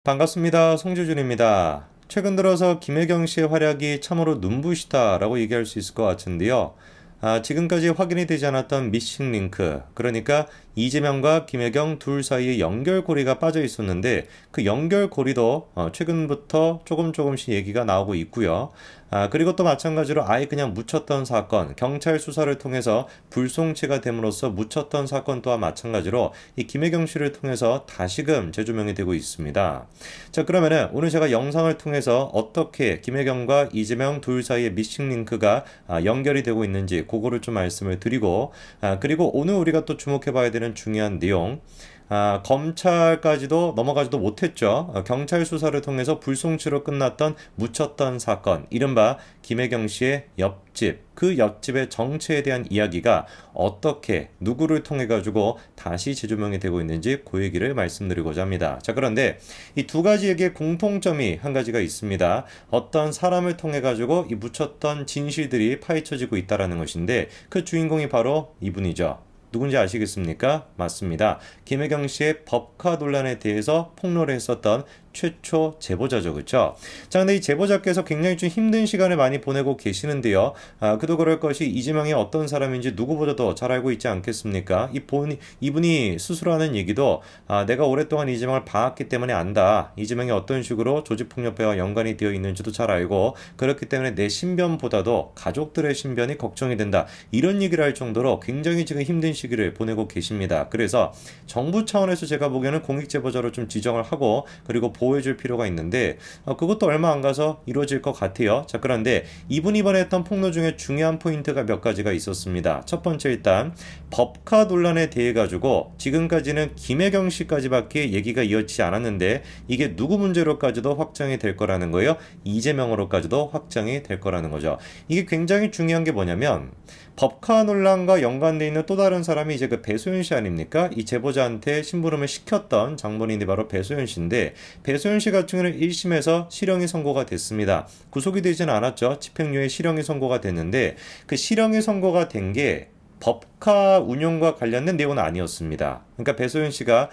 반갑습니다. 송주준입니다. 최근 들어서 김혜경 씨의 활약이 참으로 눈부시다라고 얘기할 수 있을 것 같은데요. 지금까지 확인이 되지 않았던 미싱 링크, 그러니까 이재명과 김혜경 둘 사이에 연결고리가 빠져 있었는데 그 연결고리도 최근부터 조금씩 얘기가 나오고 있고요. 그리고 또 마찬가지로 아예 그냥 묻혔던 사건, 경찰 수사를 통해서 불송치가 됨으로써 묻혔던 사건 또한 마찬가지로 이 김혜경 씨를 통해서 다시금 재조명이 되고 있습니다. 자, 그러면은 오늘 제가 영상을 통해서 어떻게 김혜경과 이재명 둘 사이의 미싱 링크가 연결이 되고 있는지 그거를 좀 말씀을 드리고, 그리고 오늘 우리가 또 주목해 봐야 되는 중요한 내용, 검찰까지도 넘어가지도 못했죠. 경찰 수사를 통해서 불송치로 끝났던 묻혔던 사건, 이른바 김혜경 씨의 옆집, 그 옆집의 정체에 대한 이야기가 어떻게 누구를 통해 가지고 다시 재조명이 되고 있는지 그 얘기를 말씀드리고자 합니다. 자, 그런데 이 두 가지 얘기의 공통점이 한 가지가 있습니다. 어떤 사람을 통해 가지고 이 묻혔던 진실들이 파헤쳐지고 있다라는 것인데 그 주인공이 바로 이분이죠. 누군지 아시겠습니까? 맞습니다. 김혜경 씨의 법카 논란에 대해서 폭로를 했었던 최초 제보자죠. 그렇죠? 자, 근데 이 제보자께서 굉장히 좀 힘든 시간을 많이 보내고 계시는데요. 그도 그럴 것이 이재명이 어떤 사람인지 누구보다도 잘 알고 있지 않겠습니까? 이분이 스스로 하는 얘기도 내가 오랫동안 이재명을 봐왔기 때문에 안다. 이재명이 어떤 식으로 조직폭력배와 연관이 되어 있는지도 잘 알고 그렇기 때문에 내 신변보다도 가족들의 신변이 걱정이 된다. 이런 얘기를 할 정도로 굉장히 지금 힘든 시기를 보내고 계십니다. 그래서 정부 차원에서 제가 보기에는 공익제보자로 좀 지정을 하고 그리고 보호해줄 필요가 있는데 그것도 얼마 안 가서 이루어질 것 같아요. 자, 그런데 이분이 이번에 했던 폭로 중에 중요한 포인트가 몇 가지가 있었습니다. 첫 번째, 일단 법카 논란에 대해 가지고 지금까지는 김혜경 씨까지밖에 얘기가 이어지지 않았는데 이게 누구 문제로까지도 확정이 될 거라는 거예요. 이재명으로까지도 확정이 될 거라는 거죠. 이게 굉장히 중요한 게 뭐냐면 법카 논란과 연관되어 있는 또 다른 사람이 이제 그 배소연 씨 아닙니까? 이 제보자한테 심부름을 시켰던 장본인이 바로 배소연 씨인데 배소연 씨 같은 경우는 1심에서 실형이 선고가 됐습니다. 구속이 되지는 않았죠. 집행유예 실형이 선고가 됐는데 그 실형이 선고가 된 게 법카 운용과 관련된 내용은 아니었습니다. 그러니까 배소연 씨가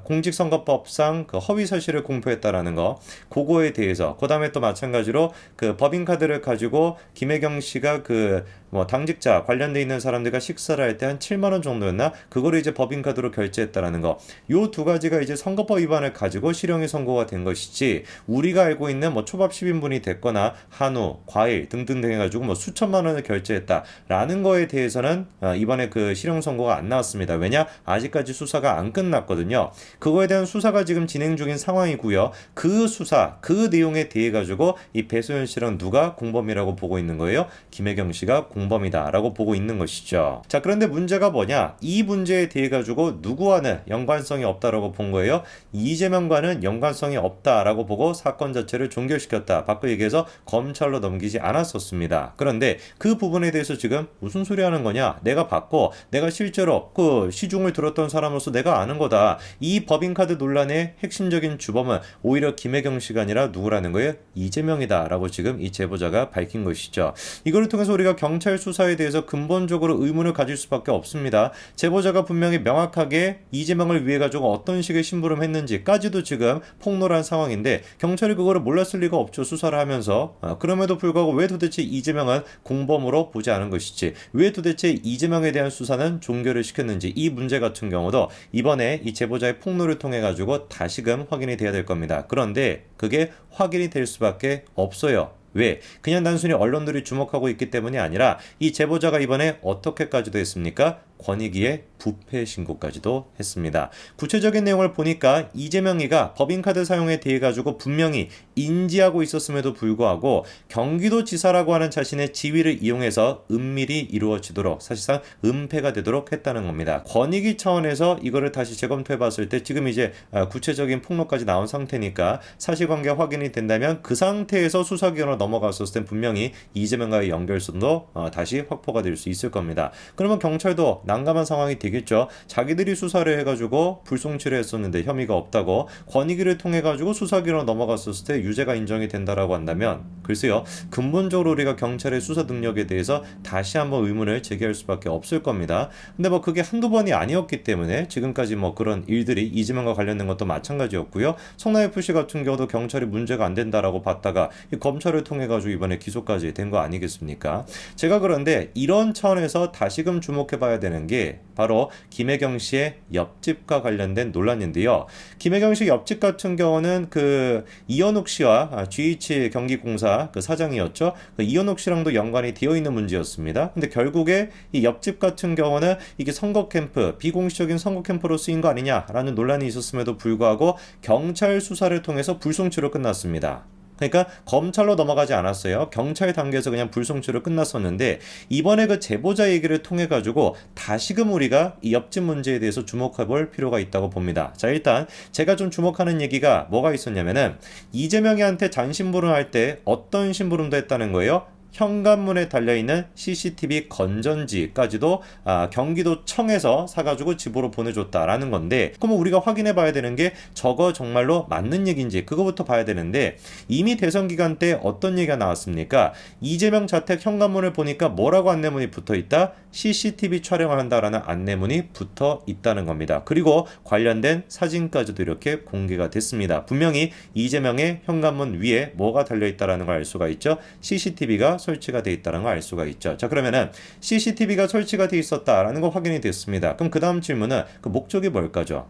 공직선거법상 그 허위 사실을 공표했다라는 거, 그거에 대해서 그다음에 또 마찬가지로 그 법인카드를 가지고 김혜경 씨가 그 뭐 당직자 관련돼 있는 사람들과 식사를 할 때 한 7만 원 정도였나? 그거를 이제 법인카드로 결제했다라는 거. 요 두 가지가 이제 선거법 위반을 가지고 실형이 선고가 된 것이지 우리가 알고 있는 뭐 초밥 10인분이 됐거나 한우, 과일 등등 해가지고 뭐 수천만 원을 결제했다라는 거에 대해서는 이번에 그 실형 선고가 안 나왔습니다. 왜냐? 아직까지 수사가 안 끝났거든요. 그거에 대한 수사가 지금 진행 중인 상황이고요. 그 수사, 그 내용에 대해 가지고 이 배소연 씨랑 누가 공범이라고 보고 있는 거예요? 김혜경 씨가 공범이다라고 보고 있는 것이죠. 자, 그런데 문제가 뭐냐? 이 문제에 대해 가지고 누구와는 연관성이 없다라고 본 거예요. 이재명과는 연관성이 없다라고 보고 사건 자체를 종결시켰다. 바꿔 얘기해서 검찰로 넘기지 않았었습니다. 그런데 그 부분에 대해서 지금 무슨 소리 하는 거냐? 내가 봤고 내가 실제로 그 시중을 들었던 사람으로서 내가 아는 거다. 이 법인카드 논란의 핵심적인 주범은 오히려 김혜경 씨가 아니라 누구라는 거예요? 이재명이다라고 지금 이 제보자가 밝힌 것이죠. 이걸 통해서 우리가 경찰 수사에 대해서 근본적으로 의문을 가질 수밖에 없습니다. 제보자가 분명히 명확하게 이재명을 위해 가지고 어떤 식의 심부름했는지까지도 지금 폭로한 상황인데 경찰이 그거를 몰랐을 리가 없죠. 수사를 하면서. 그럼에도 불구하고 왜 도대체 이재명은 공범으로 보지 않은 것이지, 왜 도대체 이재명에 대한 수사는 종결을 시켰는지, 이 문제 같은 경우도 이번에 이 제보자의 폭로를 통해 가지고 다시금 확인이 돼야 될 겁니다. 그런데 그게 확인이 될 수밖에 없어요. 왜? 그냥 단순히 언론들이 주목하고 있기 때문이 아니라 이 제보자가 이번에 어떻게까지도 했습니까? 권익위에 부패 신고까지도 했습니다. 구체적인 내용을 보니까 이재명이가 법인카드 사용에 대해 가지고 분명히 인지하고 있었음에도 불구하고 경기도지사라고 하는 자신의 지위를 이용해서 은밀히 이루어지도록 사실상 은폐가 되도록 했다는 겁니다. 권익위 차원에서 이거를 다시 재검토해 봤을 때 지금 이제 구체적인 폭로까지 나온 상태니까 사실관계 확인이 된다면 그 상태에서 수사기관으로 넘어갔었을 땐 분명히 이재명과의 연결선도 다시 확보가 될 수 있을 겁니다. 그러면 경찰도 난감한 상황이 되겠죠. 자기들이 수사를 해가지고 불송치를 했었는데 혐의가 없다고 권익위를 통해 가지고 수사기로 넘어갔었을 때 유죄가 인정이 된다라고 한다면 글쎄요, 근본적으로 우리가 경찰의 수사 능력에 대해서 다시 한번 의문을 제기할 수밖에 없을 겁니다. 근데 뭐 그게 한두 번이 아니었기 때문에 지금까지 뭐 그런 일들이 이재명과 관련된 것도 마찬가지였고요. 성남FC 같은 경우도 경찰이 문제가 안 된다라고 봤다가 이 검찰을 통해 가지고 이번에 기소까지 된 거 아니겠습니까? 제가 그런데 이런 차원에서 다시금 주목해 봐야 되는 게 바로 김혜경 씨의 옆집과 관련된 논란인데요. 김혜경 씨 옆집 같은 경우는 그 이현욱 씨와 GH 경기공사 그 사장이었죠. 그 이현욱 씨랑도 연관이 되어 있는 문제였습니다. 근데 결국에 이 옆집 같은 경우는 이게 선거 캠프, 비공식적인 선거 캠프로 쓰인 거 아니냐라는 논란이 있었음에도 불구하고 경찰 수사를 통해서 불송치로 끝났습니다. 그러니까 검찰로 넘어가지 않았어요. 경찰 단계에서 그냥 불송치로 끝났었는데 이번에 그 제보자 얘기를 통해 가지고 다시금 우리가 이 옆집 문제에 대해서 주목해 볼 필요가 있다고 봅니다. 자, 일단 제가 좀 주목하는 얘기가 뭐가 있었냐면은 이재명이한테 잔심부름할 때 어떤 심부름도 했다는 거예요. 현관문에 달려있는 CCTV 건전지까지도 경기도청에서 사가지고 집으로 보내줬다라는 건데, 그러면 우리가 확인해 봐야 되는 게 저거 정말로 맞는 얘기인지 그거부터 봐야 되는데, 이미 대선 기간 때 어떤 얘기가 나왔습니까? 이재명 자택 현관문을 보니까 뭐라고 안내문이 붙어있다? CCTV 촬영을 한다라는 안내문이 붙어 있다는 겁니다. 그리고 관련된 사진까지도 이렇게 공개가 됐습니다. 분명히 이재명의 현관문 위에 뭐가 달려있다라는 걸 알 수가 있죠. CCTV가 설치가 되어 있다는 걸 알 수가 있죠. 자, 그러면은 CCTV가 설치가 되어 있었다라는 거 확인이 됐습니다. 그럼 그 다음 질문은 그 목적이 뭘까죠?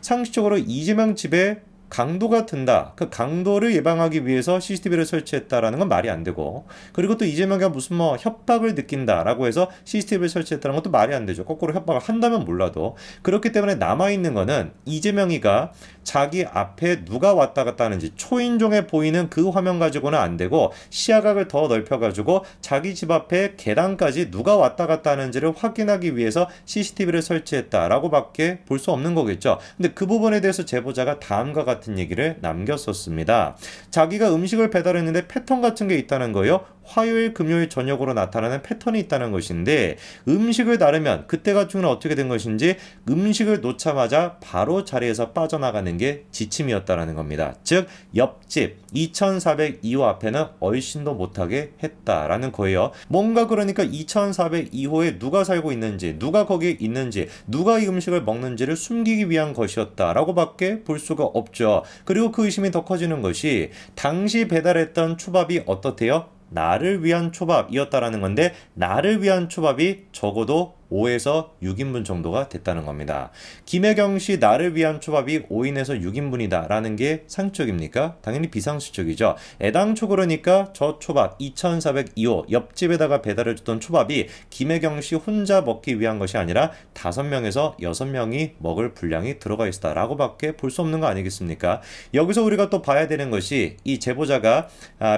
상식적으로 이재명 집에 강도가 든다. 그 강도를 예방하기 위해서 CCTV를 설치했다라는 건 말이 안 되고, 그리고 또 이재명이 무슨 뭐 협박을 느낀다라고 해서 CCTV를 설치했다는 것도 말이 안 되죠. 거꾸로 협박을 한다면 몰라도. 그렇기 때문에 남아있는 거는 이재명이가 자기 앞에 누가 왔다 갔다 하는지 초인종에 보이는 그 화면 가지고는 안 되고, 시야각을 더 넓혀가지고 자기 집 앞에 계단까지 누가 왔다 갔다 하는지를 확인하기 위해서 CCTV를 설치했다라고 밖에 볼 수 없는 거겠죠. 근데 그 부분에 대해서 제보자가 다음과 같은 얘기를 남겼었습니다. 자기가 음식을 배달했는데 패턴 같은 게 있다는 거예요. 화요일, 금요일 저녁으로 나타나는 패턴이 있다는 것인데, 음식을 나르면 그때가 중에는 어떻게 된 것인지 음식을 놓자마자 바로 자리에서 빠져나가는 게 지침이었다는 겁니다. 즉 옆집 2402호 앞에는 얼씬도 못하게 했다라는 거예요. 뭔가 그러니까 2402호에 누가 살고 있는지, 누가 거기에 있는지, 누가 이 음식을 먹는지를 숨기기 위한 것이었다라고 밖에 볼 수가 없죠. 그리고 그 의심이 더 커지는 것이 당시 배달했던 초밥이 어떻대요? 나를 위한 초밥이었다라는 건데, 나를 위한 초밥이 적어도 5에서 6인분 정도가 됐다는 겁니다. 김혜경 씨 나를 위한 초밥이 5인에서 6인분이다 라는 게 상식적입니까? 당연히 비상식적이죠. 애당초 그러니까 저 초밥 2402호 옆집에다가 배달을 줬던 초밥이 김혜경 씨 혼자 먹기 위한 것이 아니라 5명에서 6명이 먹을 분량이 들어가 있다 라고 밖에 볼 수 없는 거 아니겠습니까? 여기서 우리가 또 봐야 되는 것이, 이 제보자가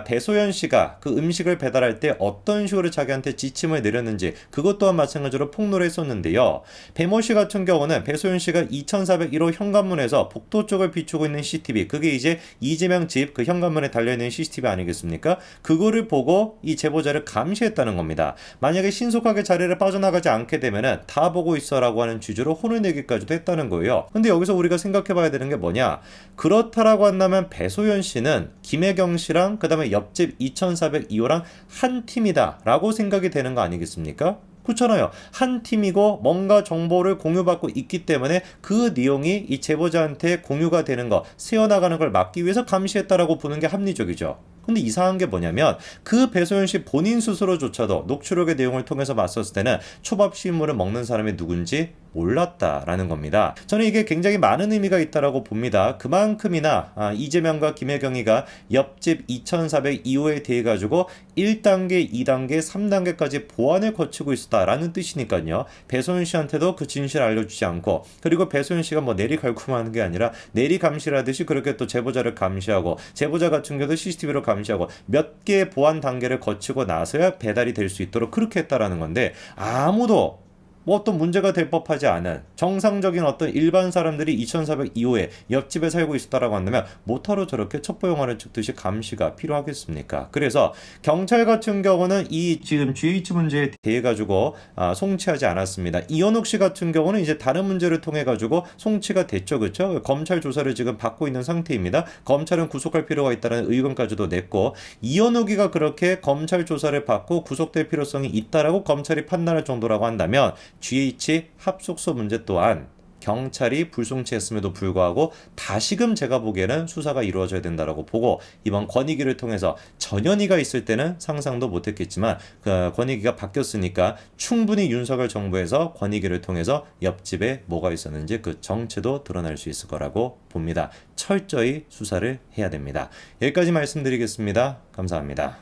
배소연 씨가 그 음식을 배달할 때 어떤 식으로 자기한테 지침을 내렸는지 그것 또한 마찬가지로 폭로를 했었는데요. 배모 씨 같은 경우는 배소연 씨가 2401호 현관문에서 복도 쪽을 비추고 있는 CCTV, 그게 이제 이재명 집 그 현관문에 달려있는 CCTV 아니겠습니까? 그거를 보고 이 제보자를 감시했다는 겁니다. 만약에 신속하게 자리를 빠져나가지 않게 되면은 다 보고 있어라고 하는 취지로 혼을 내기까지도 했다는 거예요. 근데 여기서 우리가 생각해봐야 되는 게 뭐냐? 그렇다라고 한다면 배소연 씨는 김혜경 씨랑 그 다음에 옆집 2402호랑 한 팀이다 라고 생각이 되는 거 아니겠습니까? 그렇잖아요. 한 팀이고 뭔가 정보를 공유받고 있기 때문에 그 내용이 이 제보자한테 공유가 되는 거, 새어나가는 걸 막기 위해서 감시했다라고 보는 게 합리적이죠. 근데 이상한 게 뭐냐면, 그 배소연 씨 본인 스스로조차도 녹취록의 내용을 통해서 봤었을 때는 초밥 시인물을 먹는 사람이 누군지 몰랐다라는 겁니다. 저는 이게 굉장히 많은 의미가 있다라고 봅니다. 그만큼이나 이재명과 김혜경이가 옆집 2402호에 대해 가지고 1단계, 2단계, 3단계까지 보안을 거치고 있었다라는 뜻이니까요. 배소연 씨한테도 그 진실을 알려주지 않고, 그리고 배소연 씨가 뭐 내리갈굼하는 게 아니라 내리 감시를 하듯이 그렇게 또 제보자를 감시하고, 제보자 같은 경우도 CCTV로 감시하고 몇 개의 보안 단계를 거치고 나서야 배달이 될 수 있도록 그렇게 했다라는 건데, 아무도 뭐 어떤 문제가 될 법하지 않은 정상적인 어떤 일반 사람들이 2400 이후에 옆집에 살고 있었다라고 한다면 뭐하러 저렇게 첩보 영화를 찍듯이 감시가 필요하겠습니까? 그래서 경찰 같은 경우는 이 지금 GH 문제에 대해 가지고 송치하지 않았습니다. 이현욱 씨 같은 경우는 이제 다른 문제를 통해 가지고 송치가 됐죠, 그렇죠? 검찰 조사를 지금 받고 있는 상태입니다. 검찰은 구속할 필요가 있다는 의견까지도 냈고 이현욱이가 그렇게 검찰 조사를 받고 구속될 필요성이 있다라고 검찰이 판단할 정도라고 한다면 GH 합숙소 문제 또한 경찰이 불송치했음에도 불구하고 다시금 제가 보기에는 수사가 이루어져야 된다라고 보고 이번 권익위를 통해서 전현희가 있을 때는 상상도 못했겠지만 그 권익위가 바뀌었으니까 충분히 윤석열 정부에서 권익위를 통해서 옆집에 뭐가 있었는지 그 정체도 드러날 수 있을 거라고 봅니다. 철저히 수사를 해야 됩니다. 여기까지 말씀드리겠습니다. 감사합니다.